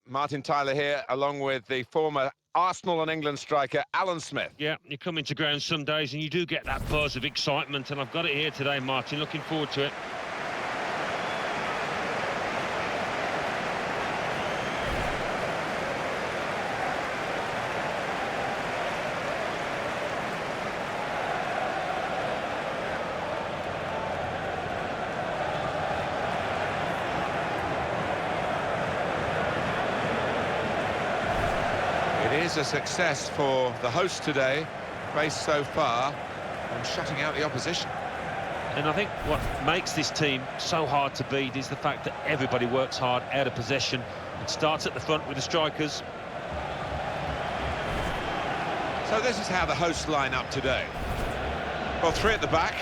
Martin Tyler here, along with the former Arsenal and England striker, Alan Smith. Yeah, you come into ground some days and you do get that buzz of excitement, and I've got it here today, Martin. Looking forward to it. It is a success for the host today, based so far on shutting out the opposition. And I think what makes this team so hard to beat is the fact that everybody works hard out of possession. It starts at the front with the strikers. So this is how the hosts line up today. Well, three at the back.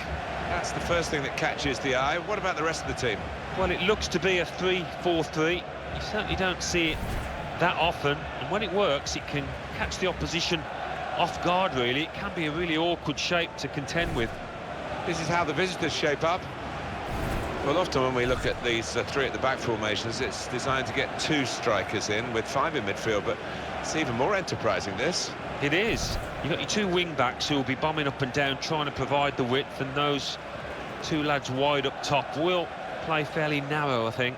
That's the first thing that catches the eye. What about the rest of the team? Well, it looks to be a 3-4-3. You certainly don't see it that often, and when it works, it can catch the opposition off guard, really. It can be a really awkward shape to contend with. This is how the visitors shape up. Well, often when we look at these three at the back formations, it's designed to get two strikers in with five in midfield, but it's even more enterprising, this. It is. You've got your two wing-backs who will be bombing up and down, trying to provide the width, and those two lads wide up top will play fairly narrow, I think.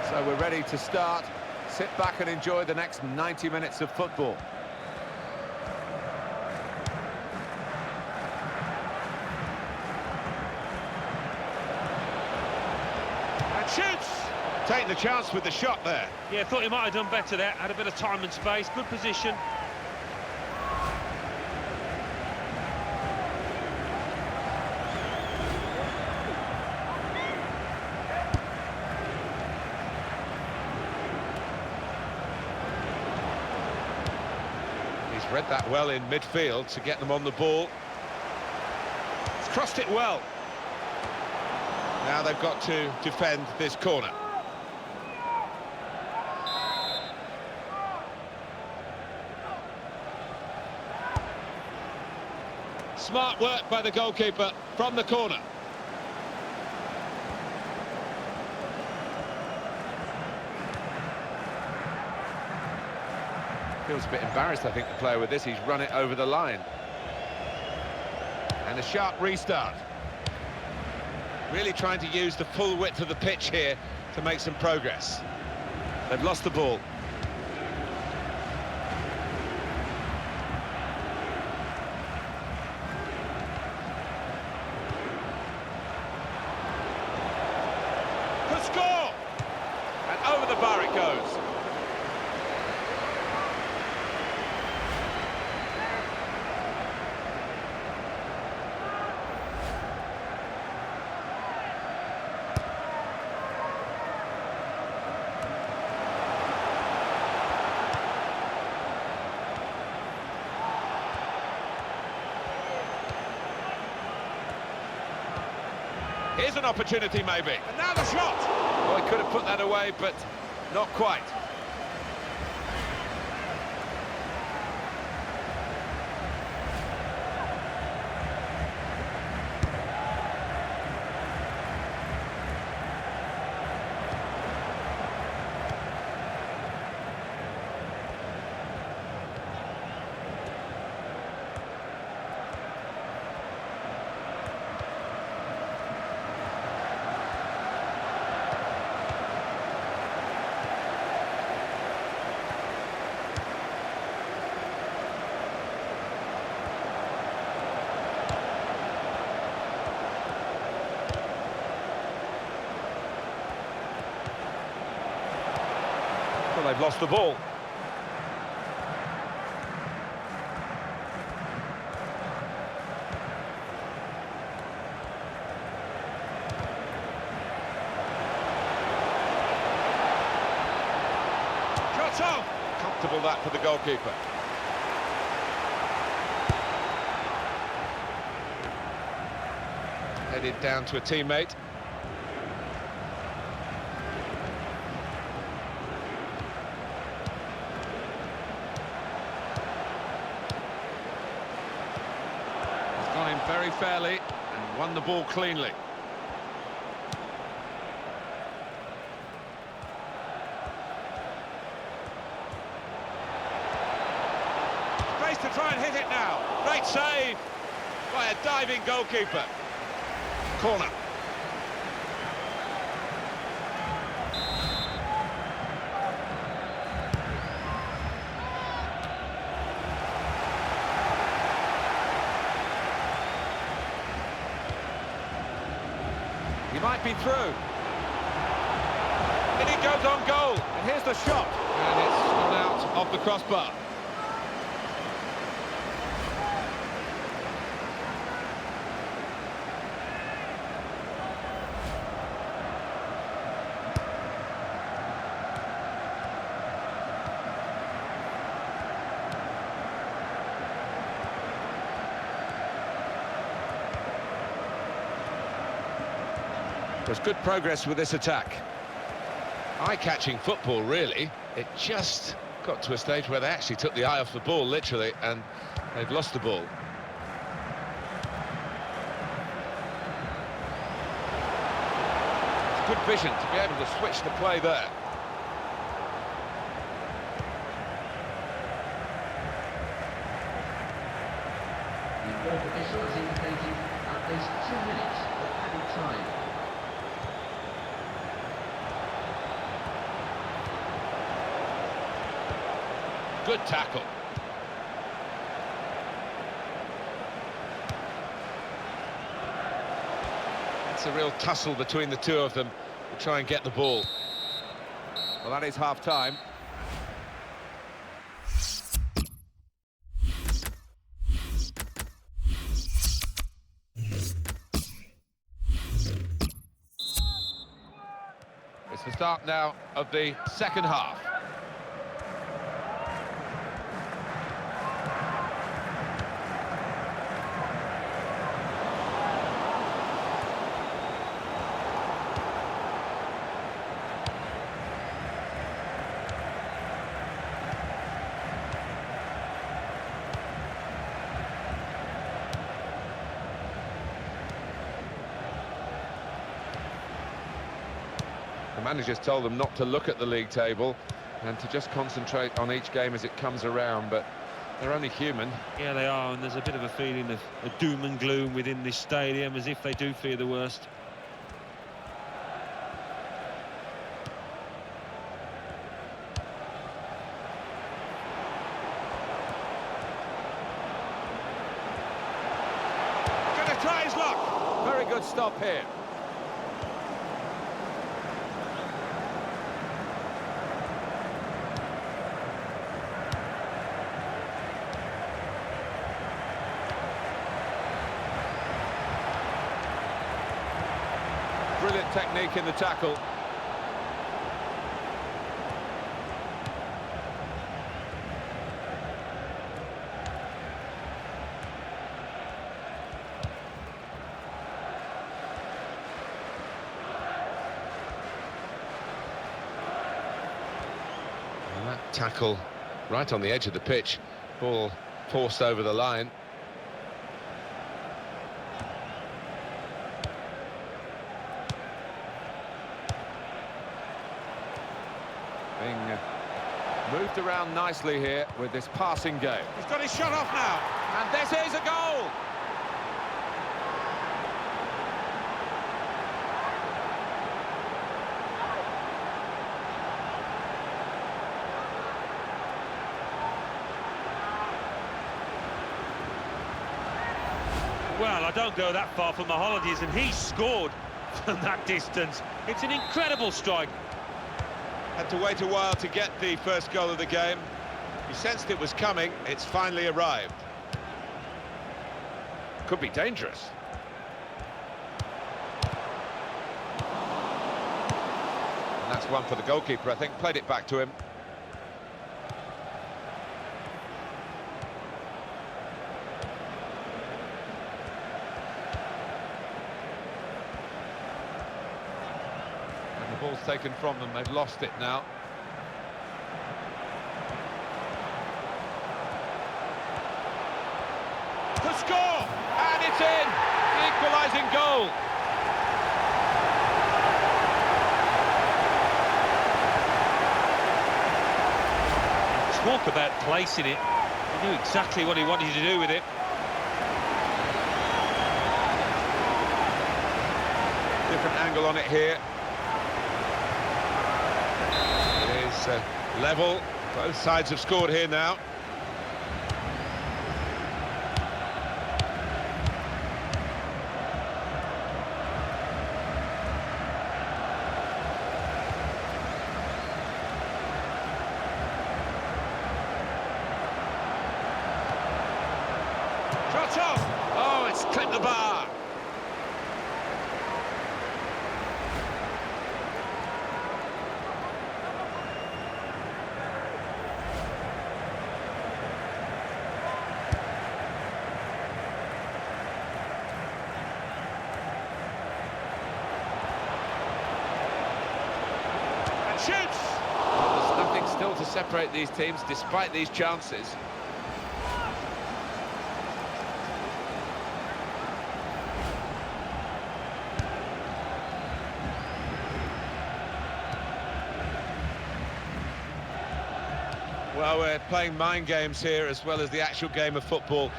So we're ready to start. Sit back and enjoy the next 90 minutes of football. And shoots! Taking the chance with the shot there. Yeah, thought he might have done better there. Had a bit of time and space, good position. He's read that well in midfield to get them on the ball. He's crossed it well. Now they've got to defend this corner. Smart work by the goalkeeper from the corner. Feels a bit embarrassed, I think, the player with this. He's run it over the line. And a sharp restart. Really trying to use the full width of the pitch here to make some progress. They've lost the ball. Could score! And over the bar it goes. Here's an opportunity, maybe. And now the shot! Well, he could have put that away, but not quite. Well, they've lost the ball. Shots off! Comfortable that for the goalkeeper. Headed down to a teammate. very fairly and won the ball cleanly. Space to try and hit it now. Great save by a diving goalkeeper. Corner. He might be through. And he goes on goal. And here's the shot. And it's gone out of the crossbar. There's good progress with this attack. Eye-catching football, really. It just got to a stage where they actually took the eye off the ball, literally, and they've lost the ball. It's good vision to be able to switch the play there. The fourth official has indicated at least 2 minutes of added time. Good tackle. It's a real tussle between the two of them to try and get the ball. Well, that is half-time. It's the start now of the second half. The manager's told them not to look at the league table and to just concentrate on each game as it comes around, but they're only human. Yeah, they are, and there's a bit of a feeling of doom and gloom within this stadium, as if they do fear the worst. Gonna try his luck. Very good stop here. Brilliant technique in the tackle. And that tackle right on the edge of the pitch. Ball forced over the line. Being moved around nicely here with this passing game. He's got his shot off now, and this is a goal! Well, I don't go that far from the holidays, and he scored from that distance. It's an incredible strike. Had to wait a while to get the first goal of the game. He sensed it was coming. It's finally arrived. Could be dangerous. And that's one for the goalkeeper, I think. Played it back to him. The ball's taken from them, they've lost it now. To score! And it's It's in! The equalising goal. Talk about placing it. He knew exactly what he wanted to do with it. Different angle on it here. It is level. Both sides have scored here now. Shot off! Oh, it's clipped the bar. And shoots! There's nothing still to separate these teams despite these chances. Well, we're playing mind games here as well as the actual game of football.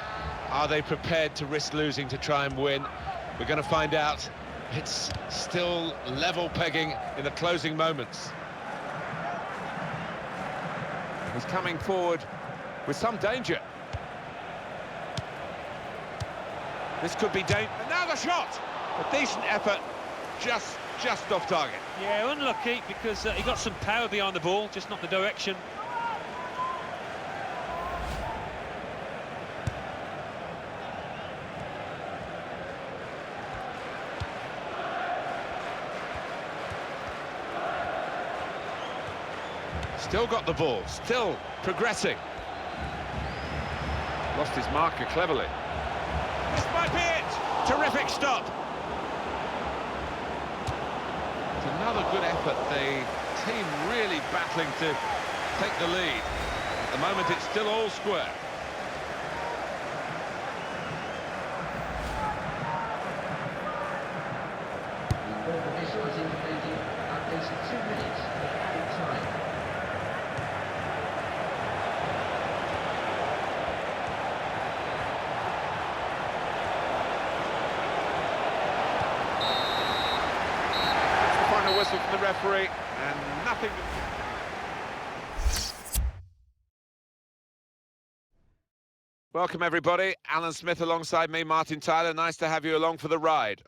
Are they prepared to risk losing to try and win? We're going to find out. It's still level pegging in the closing moments. He's coming forward with some danger. This could be dangerous. And now the shot! A decent effort, just off target. Yeah, unlucky because he got some power behind the ball, just not the direction. Still got the ball, still progressing. Lost his marker cleverly. This might be it! Terrific stop! It's another good effort. The team really battling to take the lead. At the moment, it's still all square. The fourth official is indicating at least 2 minutes of added time. Whistle from the referee, and nothing. Welcome everybody, Alan Smith alongside me, Martin Tyler. Nice to have you along for the ride.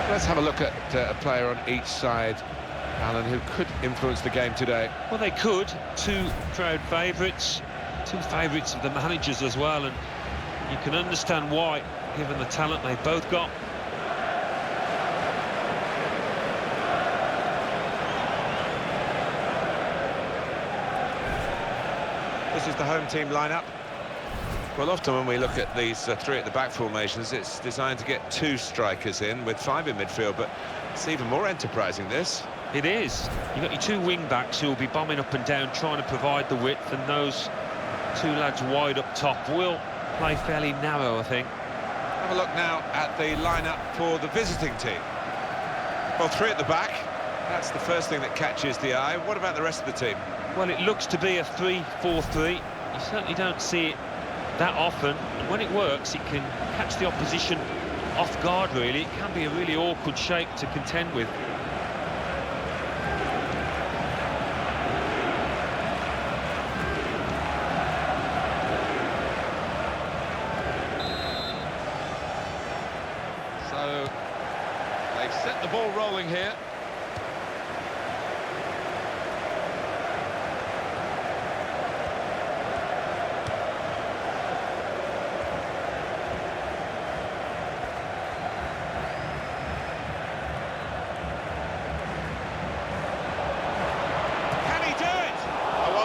Let's have a look at a player on each side, Alan, who could influence the game today. Well, they could. Two crowd favourites, two favourites of the managers as well, and you can understand why, given the talent they both got. This is the home team lineup. Well, often when we look at these three at the back formations, it's designed to get 2 strikers in with 5 in midfield, but it's even more enterprising, this. It is. You've got your 2 wing-backs who will be bombing up and down, trying to provide the width, and those 2 lads wide up top will play fairly narrow, I think. Have a look now at the lineup for the visiting team. Well, 3 at the back. That's the first thing that catches the eye. What about the rest of the team? Well, it looks to be a 3-4-3. You certainly don't see it that often, and when it works, it can catch the opposition off guard, really. It can be a really awkward shape to contend with. So, they've set the ball rolling here.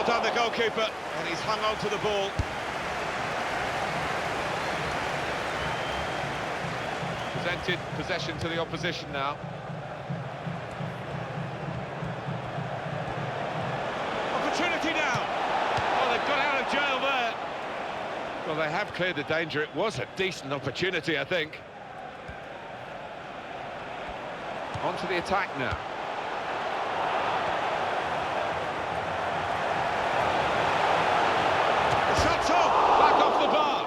Well done, the goalkeeper, and he's hung on to the ball. Presented possession to the opposition now. Opportunity now! Oh, they've got out of jail there. Well, they have cleared the danger. It was a decent opportunity, I think. On to the attack now. The shot's on! Back off the bar!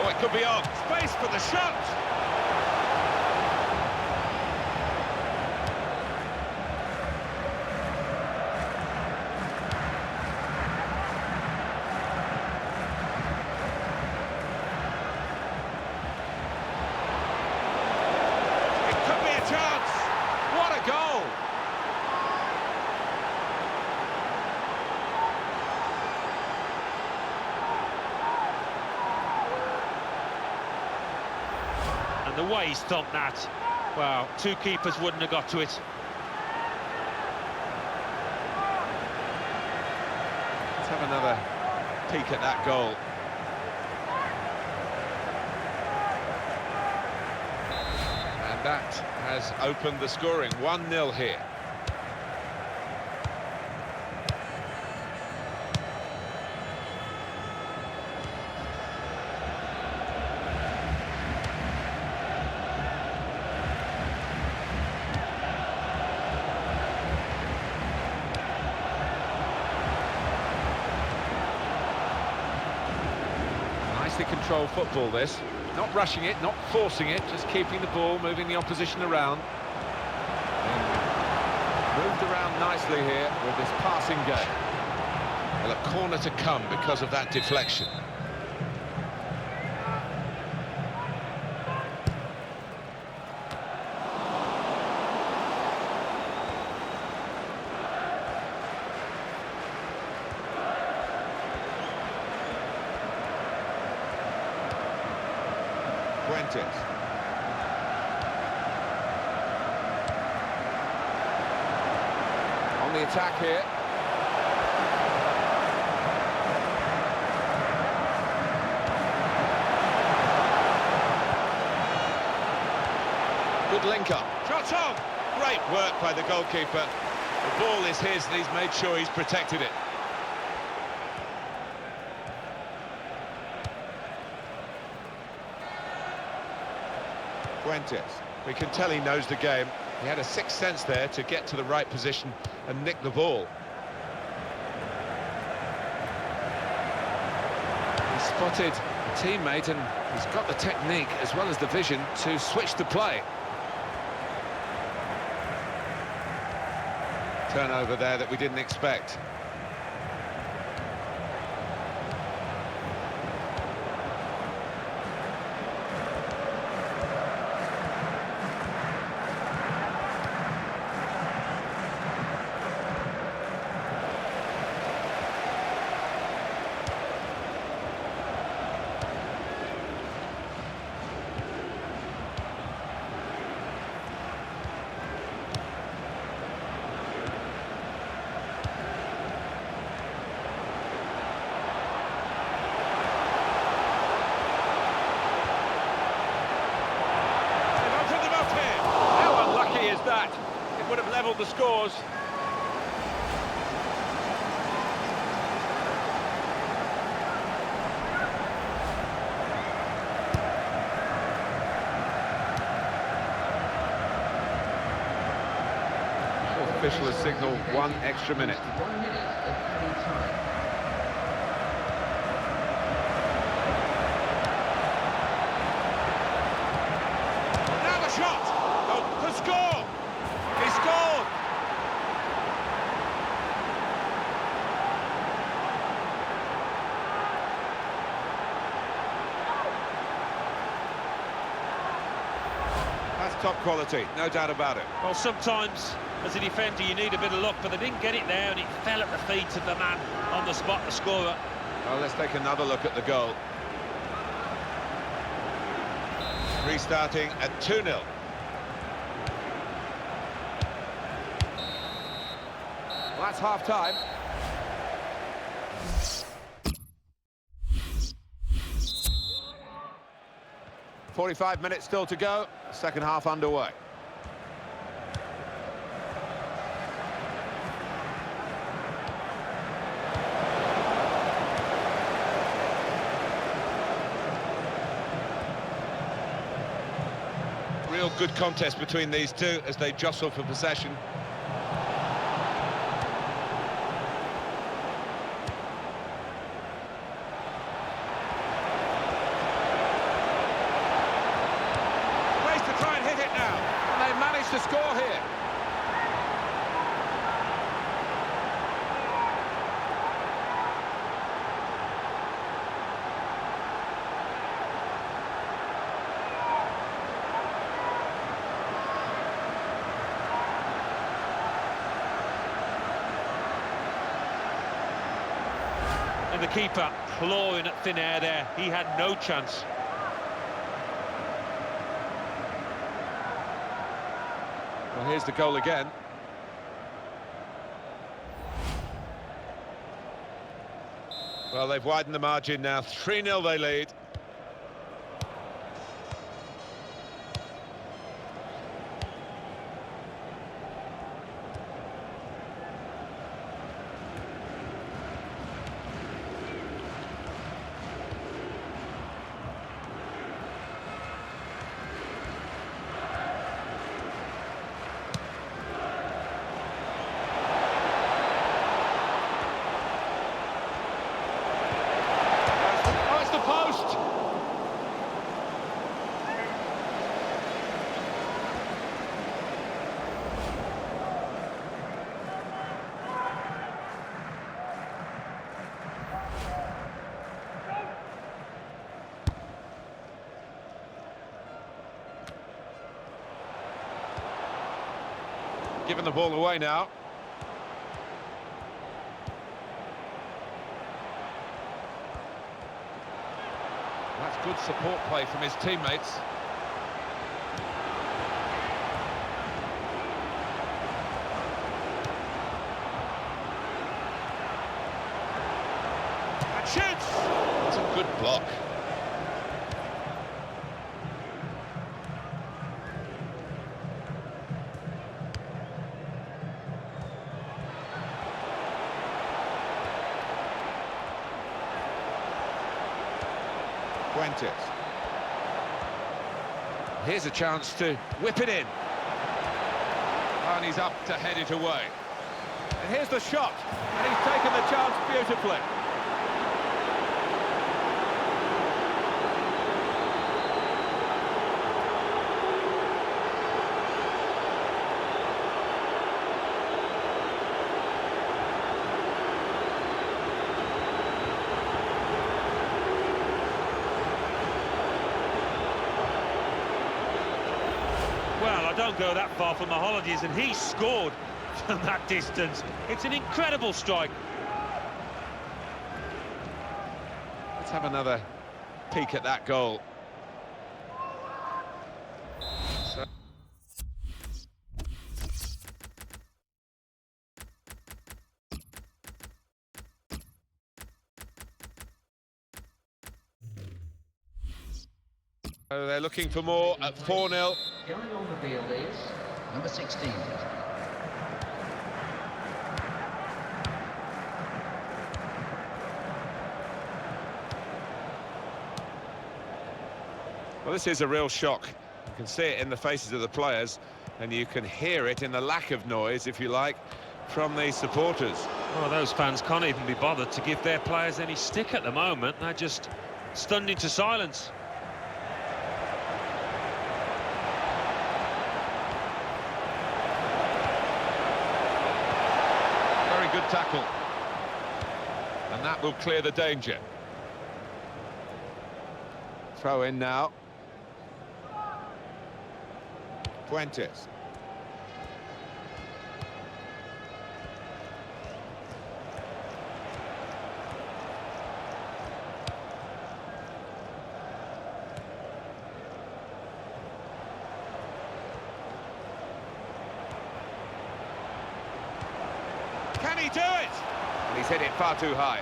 Oh, it could be on. Space for the shot! Chance! What a goal! And the way he stopped that, wow, two keepers wouldn't have got to it. Let's have another peek at that goal. And that has opened the scoring. 1-0 here. Nicely controlled football, this. Not rushing it, not forcing it, just keeping the ball, moving the opposition around. And moved around nicely here with this passing game. Well, a corner to come because of that deflection. On the attack here. Good link up. Shot on! Great work by the goalkeeper. The ball is his and he's made sure he's protected it. We can tell he knows the game. He had a sixth sense there to get to the right position and nick the ball. He spotted a teammate and he's got the technique as well as the vision to switch the play. Turnover there that we didn't expect. That it would have levelled the scores. The official has signalled 1 extra minute. 1 minute of added time. Now the shot! Oh, the score! He scored! That's top quality, no doubt about it. Well, sometimes, as a defender, you need a bit of luck, but they didn't get it there, and it fell at the feet of the man on the spot, the scorer. Well, let's take another look at the goal. Restarting at 2-0. Well, that's half-time. "45 minutes still to go, second half underway. Real good contest between these two as they jostle for possession. Place to try and hit it now, and they managed to score here. And the keeper clawing at thin air there. He had no chance. Well, here's the goal again. Well, they've widened the margin now. 3-0 they lead. Giving the ball away now. That's good support play from his teammates. And shoots! That's a good block. Here's a chance to whip it in. And he's up to head it away. And here's the shot. And he's taken the chance beautifully. Well, I don't go that far from my holidays, and he scored from that distance. It's an incredible strike. Let's have another peek at that goal. So they're looking for more at 4-0. Going on the field is number 16. Well, this is a real shock. You can see it in the faces of the players, and you can hear it in the lack of noise, if you like, from the supporters. Well, those fans can't even be bothered to give their players any stick at the moment. They're just stunned into silence. Very good tackle. And that will clear the danger. Throw in now. Fuentes. Can he do it? And he's hit it far too high.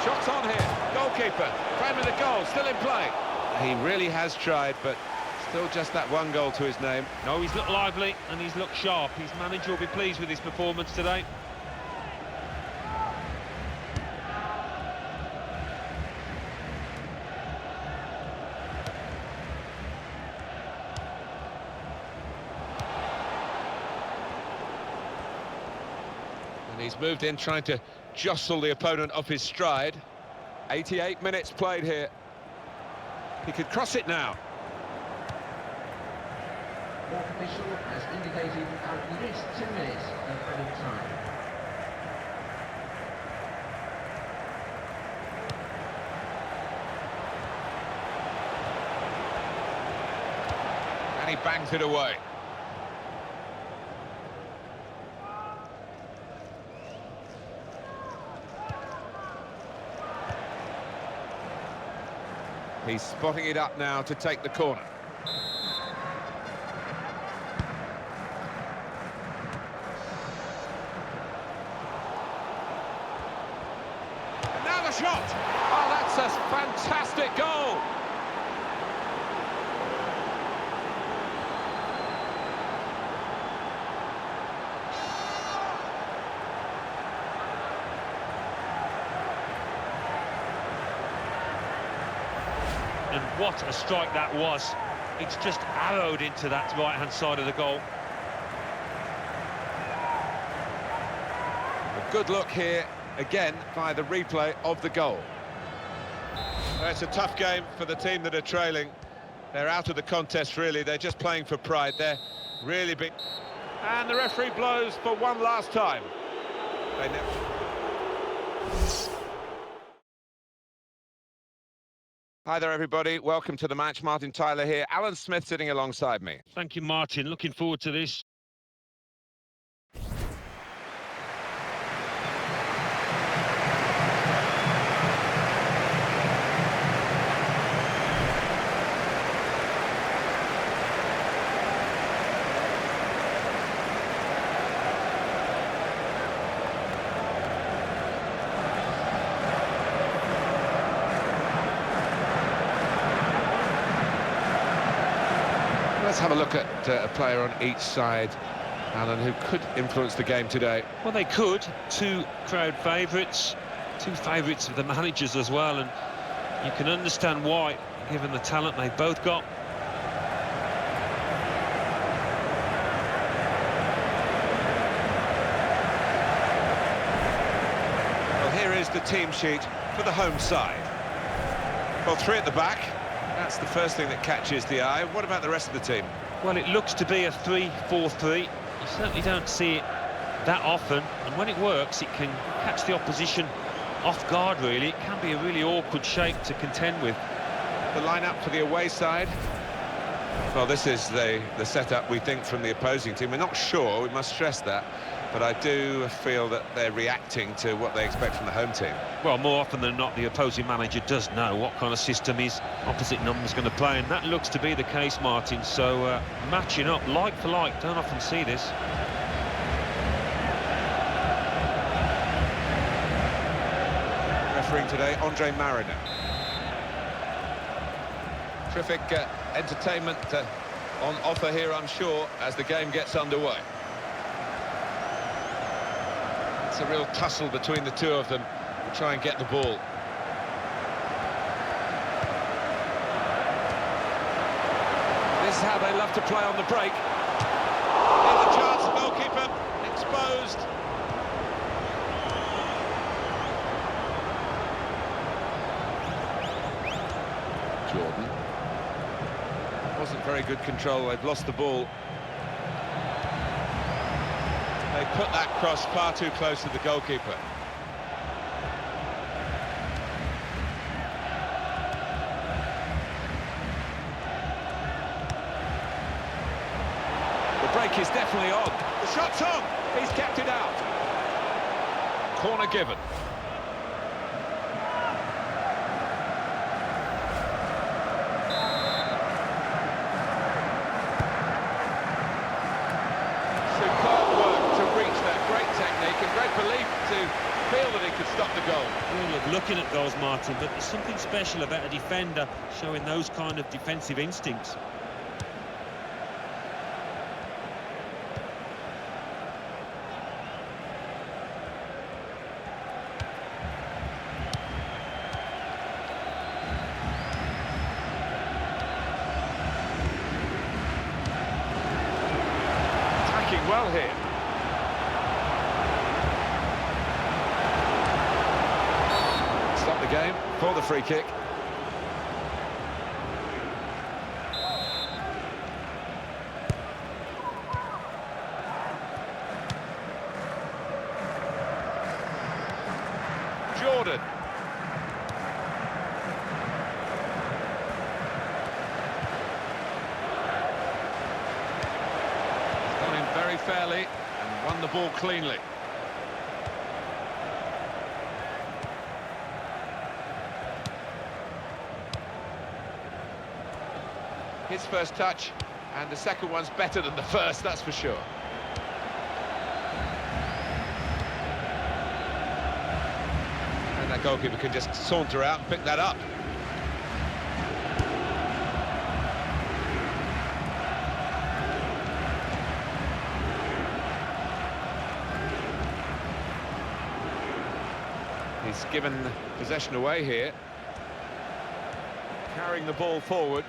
Shots on here. Goalkeeper framing the goal, still in play. He really has tried, but still just that one goal to his name. No, he's looked lively and he's looked sharp. His manager will be pleased with his performance today. And he's moved in trying to jostle the opponent off his stride. 88 minutes played here. He could cross it now. Fourth official has indicated at least 2 minutes of added time. And he bangs it away. He's spotting it up now to take the corner. And now the shot! Oh, that's a fantastic goal! And what a strike that was. It's just arrowed into that right-hand side of the goal. A good look here, again, by the replay of the goal. Well, it's a tough game for the team that are trailing. They're out of the contest, really. They're just playing for pride. They're really big. And the referee blows for one last time. They never... Hi there, everybody. Welcome to the match. Martin Tyler here. Alan Smith sitting alongside me. Thank you, Martin. Looking forward to this. Let's have a look at a player on each side, Alan, who could influence the game today. Well, they could. Two crowd favourites, two favourites of the managers as well, and you can understand why, given the talent they've both got. Well, here is the team sheet for the home side. Well, three at the back. That's the first thing that catches the eye. What about the rest of the team? Well, it looks to be a 3-4-3. You certainly don't see it that often, and when it works, it can catch the opposition off guard, really. It can be a really awkward shape to contend with. The lineup for the away side. Well, this is the setup, we think, from the opposing team. We're not sure, we must stress that, but I do feel that they're reacting to what they expect from the home team. Well, more often than not, the opposing manager does know what kind of system his opposite number's going to play, and that looks to be the case, Martin. So, matching up like for like, don't often see this. Refereeing today, Andre Mariner. Terrific entertainment on offer here, I'm sure, as the game gets underway. It's a real tussle between the two of them to try and get the ball. This is how they love to play on the break. Here's a chance, goalkeeper exposed. Jordan. Wasn't very good control, they've lost the ball. They put that cross far too close to the goalkeeper. kick is definitely on. The shot's on. He's kept it out. Corner given. Superb work to reach that. Great technique and great belief to feel that he could stop the goal. We love looking at goals, Martin, but there's something special about a defender showing those kind of defensive instincts. Attacking well here. Stop the game for the free kick. Jordan. He's gone in very fairly and won the ball cleanly. His first touch, and the second one's better than the first, that's for sure. And that goalkeeper can just saunter out and pick that up. He's given possession away here. Carrying the ball forward.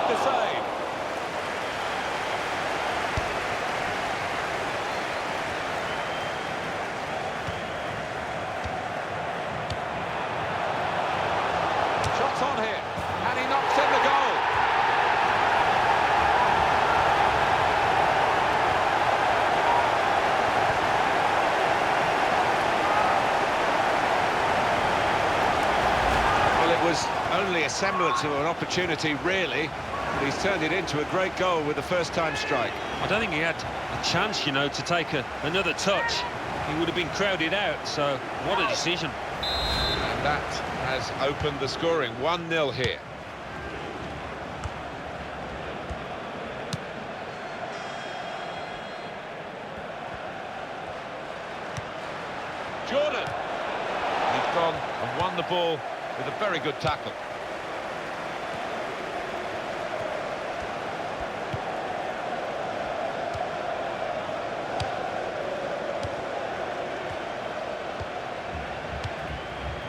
The save. Shots on here, and he knocks in the goal. Well, it was only a semblance of an opportunity, really. But he's turned it into a great goal with the first-time strike. I don't think he had a chance, you know, to take another touch. He would have been crowded out, so what a decision. And that has opened the scoring. 1-0 here. Jordan. He's gone and won the ball with a very good tackle.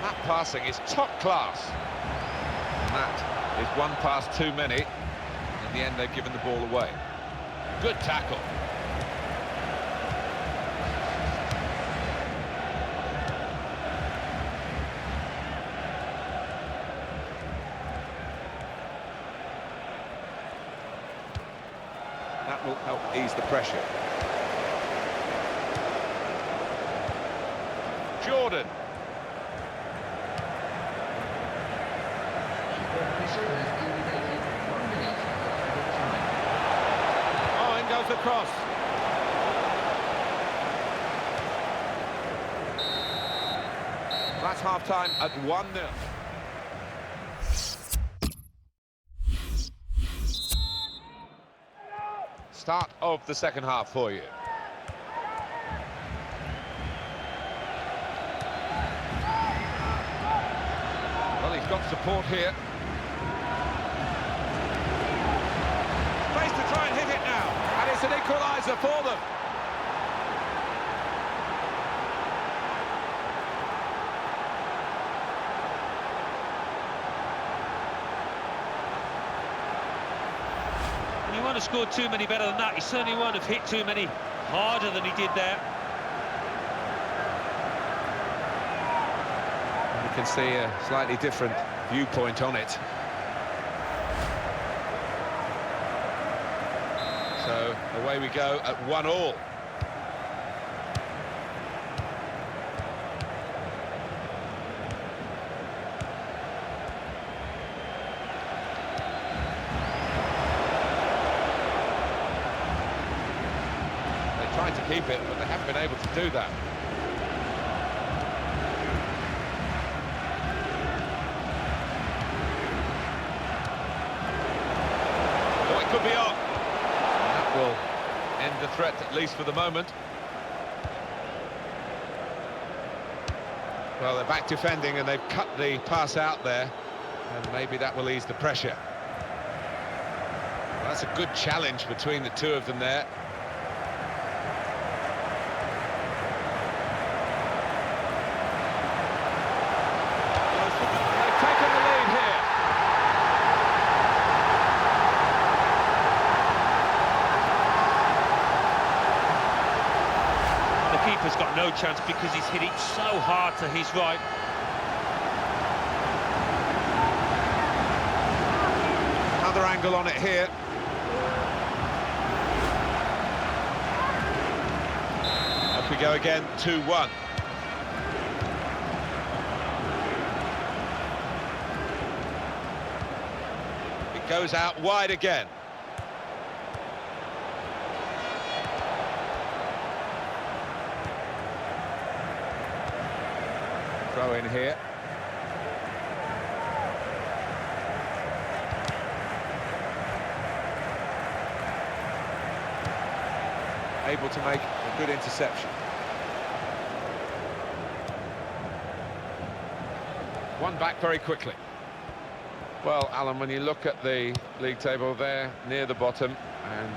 That passing is top class. And that is one pass too many. In the end, they've given the ball away. Good tackle. That will help ease the pressure. Jordan. Oh, in goes the cross. That's half-time at 1-0. Start of the second half for you. Well, he's got support here. Space to try and hit it now, and it's an equaliser for them. He won't have scored too many better than that. He certainly won't have hit too many harder than he did there. You can see a slightly different viewpoint on it. So away we go at 1-1. tried to keep it, but they haven't been able to do that. Oh, it could be on. And that will end the threat, at least for the moment. Well, they're back defending and they've cut the pass out there, and maybe that will ease the pressure. Well, that's a good challenge between the two of them there. They've taken the lead here. The keeper's got no chance because he's hit it so hard to his right. Another angle on it here. Up we go again, 2-1. It goes out wide again. Throw in here. Able to make a good interception. One back very quickly. Well, Alan, when you look at the league table there, near the bottom, and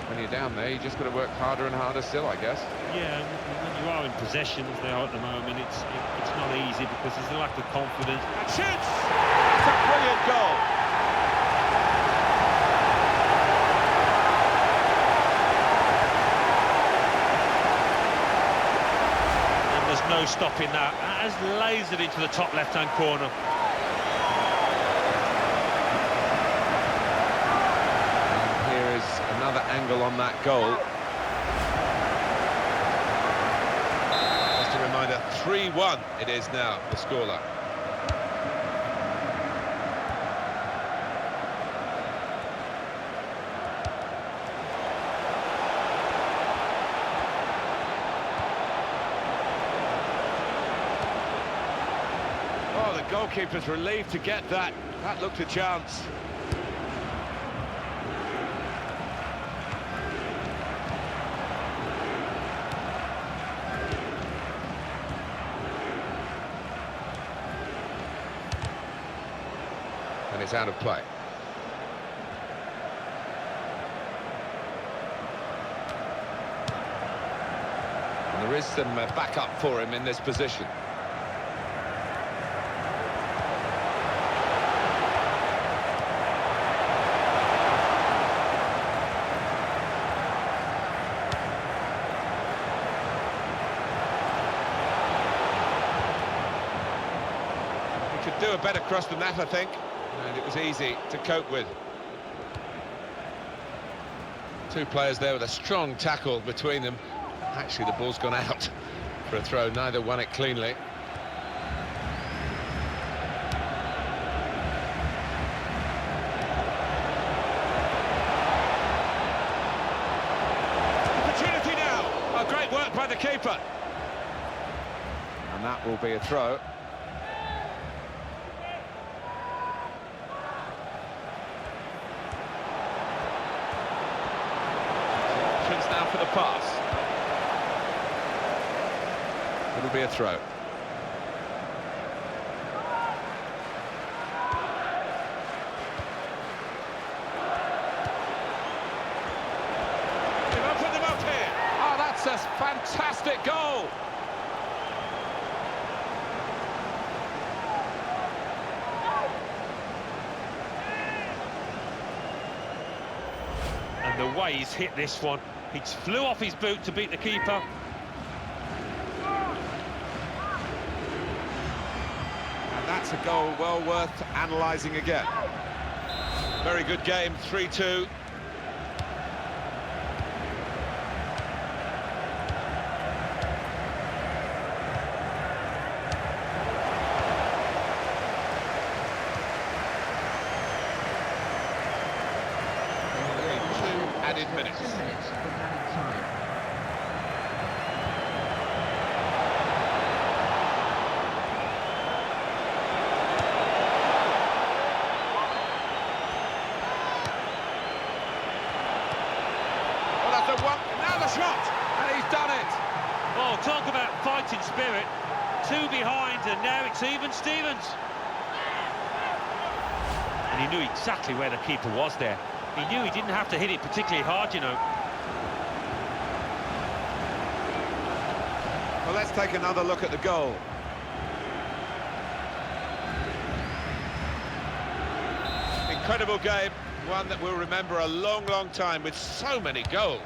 when you're down there, you just got to work harder and harder still, I guess. Yeah, when you are in possession as they are at the moment, it's not easy because there's a lack of confidence. And shoots! That's a brilliant goal. There's no stopping that. That has lasered into the top left-hand corner. And here is another angle on that goal. Just a reminder, 3-1 it is now, the scoreline. Oh, the goalkeeper's relieved to get that. That looked a chance. And it's out of play. And there is some backup for him in this position. Could do a better cross than that, I think, and it was easy to cope with. Two players there with a strong tackle between them. Actually, the ball's gone out for a throw. Neither won it cleanly. Opportunity now. Oh, great work by the keeper. And that will be a throw. Now for the pass. It'll be a throw. They've opened them up here. Oh, that's a fantastic goal. And the way he's hit this one, he flew off his boot to beat the keeper. And that's a goal well worth analysing again. Very good game, 3-2. Added minutes. 2 minutes of added time. one, now the shot, and he's done it. Oh, talk about fighting spirit. 2 behind, and now it's even Stevens. And he knew exactly where the keeper was there. He knew he didn't have to hit it particularly hard, you know. Well, let's take another look at the goal. Incredible game, one that we'll remember a long, long time with so many goals.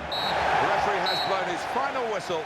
The referee has blown his final whistle.